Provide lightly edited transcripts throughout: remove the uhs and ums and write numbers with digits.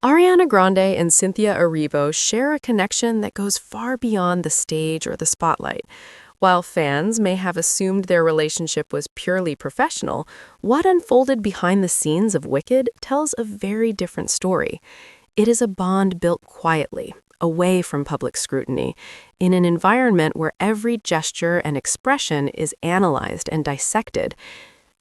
Ariana Grande and Cynthia Erivo share a connection that goes far beyond the stage or the spotlight. While fans may have assumed their relationship was purely professional, what unfolded behind the scenes of Wicked tells a very different story. It is a bond built quietly, away from public scrutiny, in an environment where every gesture and expression is analyzed and dissected.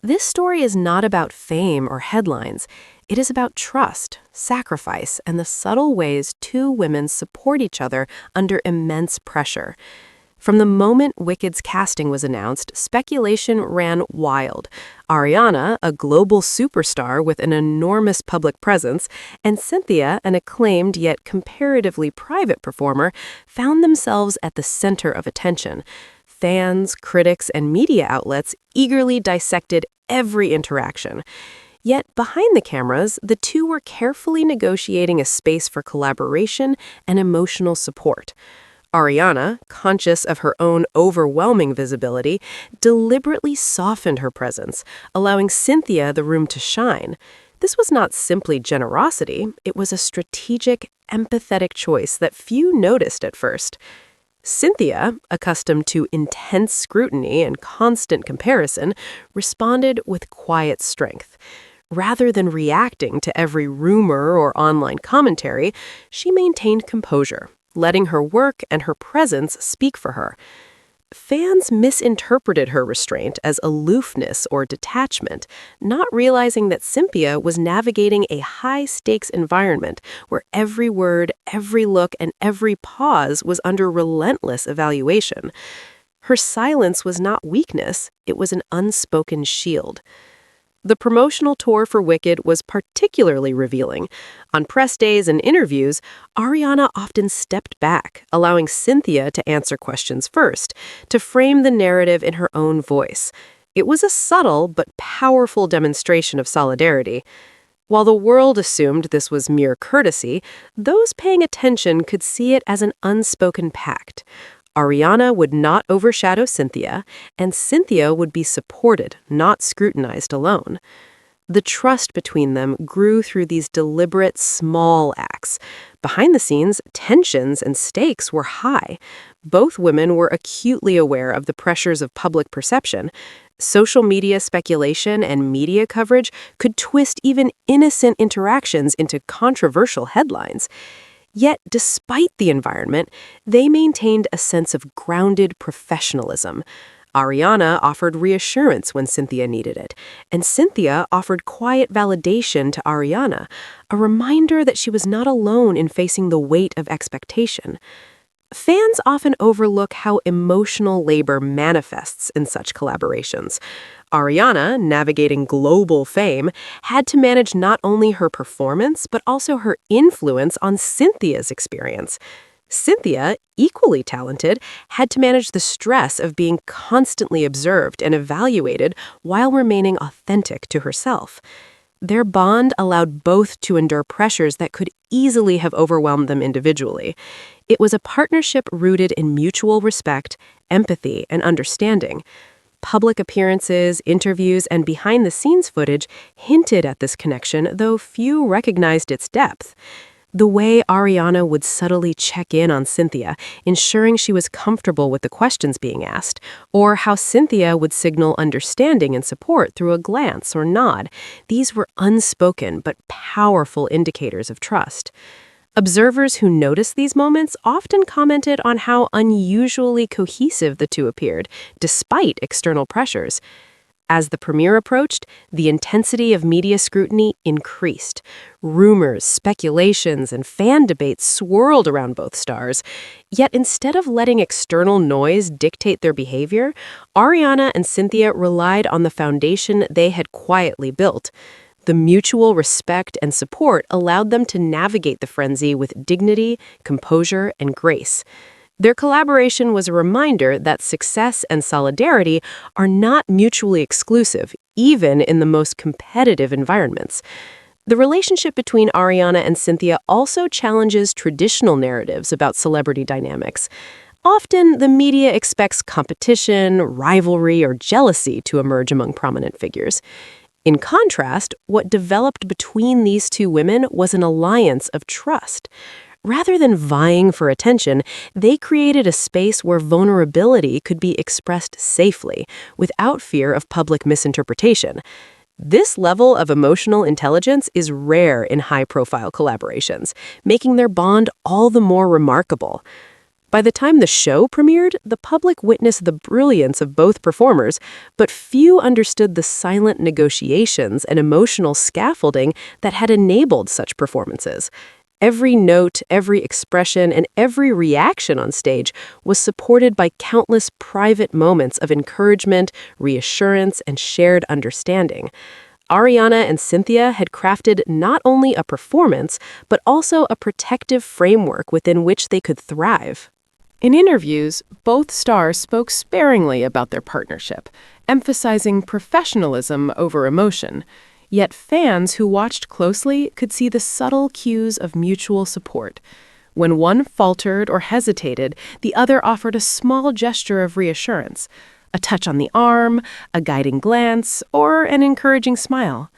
This story is not about fame or headlines. It is about trust, sacrifice, and the subtle ways two women support each other under immense pressure. From the moment Wicked's casting was announced, speculation ran wild. Ariana, a global superstar with an enormous public presence, and Cynthia, an acclaimed yet comparatively private performer, found themselves at the center of attention. Fans, critics, and media outlets eagerly dissected every interaction. Yet behind the cameras, the two were carefully negotiating a space for collaboration and emotional support. Ariana, conscious of her own overwhelming visibility, deliberately softened her presence, allowing Cynthia the room to shine. This was not simply generosity, it was a strategic, empathetic choice that few noticed at first. Cynthia, accustomed to intense scrutiny and constant comparison, responded with quiet strength. Rather than reacting to every rumor or online commentary, she maintained composure, letting her work and her presence speak for her. Fans misinterpreted her restraint as aloofness or detachment, not realizing that Cynthia was navigating a high-stakes environment where every word, every look, and every pause was under relentless evaluation. Her silence was not weakness, it was an unspoken shield. The promotional tour for Wicked was particularly revealing. On press days and interviews, Ariana often stepped back, allowing Cynthia to answer questions first, to frame the narrative in her own voice. It was a subtle but powerful demonstration of solidarity. While the world assumed this was mere courtesy, those paying attention could see it as an unspoken pact. Ariana would not overshadow Cynthia, and Cynthia would be supported, not scrutinized alone. The trust between them grew through these deliberate, small acts. Behind the scenes, tensions and stakes were high. Both women were acutely aware of the pressures of public perception. Social media speculation and media coverage could twist even innocent interactions into controversial headlines. Yet, despite the environment, they maintained a sense of grounded professionalism. Ariana offered reassurance when Cynthia needed it, and Cynthia offered quiet validation to Ariana, a reminder that she was not alone in facing the weight of expectation. Fans often overlook how emotional labor manifests in such collaborations. Ariana, navigating global fame, had to manage not only her performance, but also her influence on Cynthia's experience. Cynthia, equally talented, had to manage the stress of being constantly observed and evaluated while remaining authentic to herself. Their bond allowed both to endure pressures that could easily have overwhelmed them individually. It was a partnership rooted in mutual respect, empathy, and understanding. Public appearances, interviews, and behind-the-scenes footage hinted at this connection, though few recognized its depth. The way Ariana would subtly check in on Cynthia, ensuring she was comfortable with the questions being asked, or how Cynthia would signal understanding and support through a glance or nod, these were unspoken but powerful indicators of trust. Observers who noticed these moments often commented on how unusually cohesive the two appeared, despite external pressures. As the premiere approached, the intensity of media scrutiny increased. Rumors, speculations, and fan debates swirled around both stars. Yet instead of letting external noise dictate their behavior, Ariana and Cynthia relied on the foundation they had quietly built. The mutual respect and support allowed them to navigate the frenzy with dignity, composure, and grace. Their collaboration was a reminder that success and solidarity are not mutually exclusive, even in the most competitive environments. The relationship between Ariana and Cynthia also challenges traditional narratives about celebrity dynamics. Often, the media expects competition, rivalry, or jealousy to emerge among prominent figures. In contrast, what developed between these two women was an alliance of trust. Rather than vying for attention, they created a space where vulnerability could be expressed safely, without fear of public misinterpretation. This level of emotional intelligence is rare in high-profile collaborations, making their bond all the more remarkable. By the time the show premiered, the public witnessed the brilliance of both performers, but few understood the silent negotiations and emotional scaffolding that had enabled such performances. Every note, every expression, and every reaction on stage was supported by countless private moments of encouragement, reassurance, and shared understanding. Ariana and Cynthia had crafted not only a performance, but also a protective framework within which they could thrive. In interviews, both stars spoke sparingly about their partnership, emphasizing professionalism over emotion. Yet fans who watched closely could see the subtle cues of mutual support. When one faltered or hesitated, the other offered a small gesture of reassurance, a touch on the arm, a guiding glance, or an encouraging smile.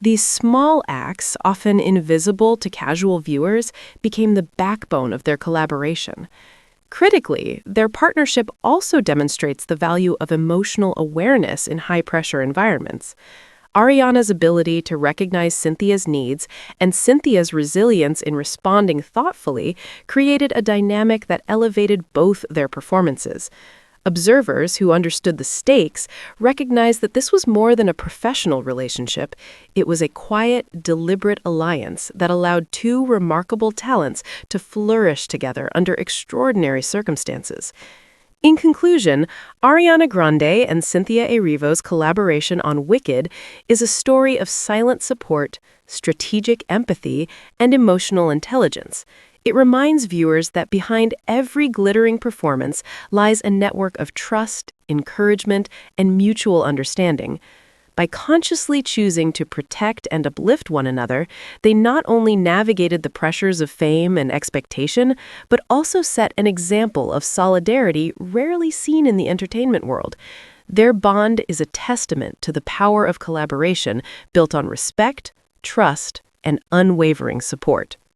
These small acts, often invisible to casual viewers, became the backbone of their collaboration. Critically, their partnership also demonstrates the value of emotional awareness in high-pressure environments. Ariana's ability to recognize Cynthia's needs and Cynthia's resilience in responding thoughtfully created a dynamic that elevated both their performances. Observers who understood the stakes recognized that this was more than a professional relationship. It was a quiet, deliberate alliance that allowed two remarkable talents to flourish together under extraordinary circumstances. In conclusion, Ariana Grande and Cynthia Erivo's collaboration on Wicked is a story of silent support, strategic empathy, and emotional intelligence. It reminds viewers that behind every glittering performance lies a network of trust, encouragement, and mutual understanding. By consciously choosing to protect and uplift one another, they not only navigated the pressures of fame and expectation, but also set an example of solidarity rarely seen in the entertainment world. Their bond is a testament to the power of collaboration built on respect, trust, and unwavering support.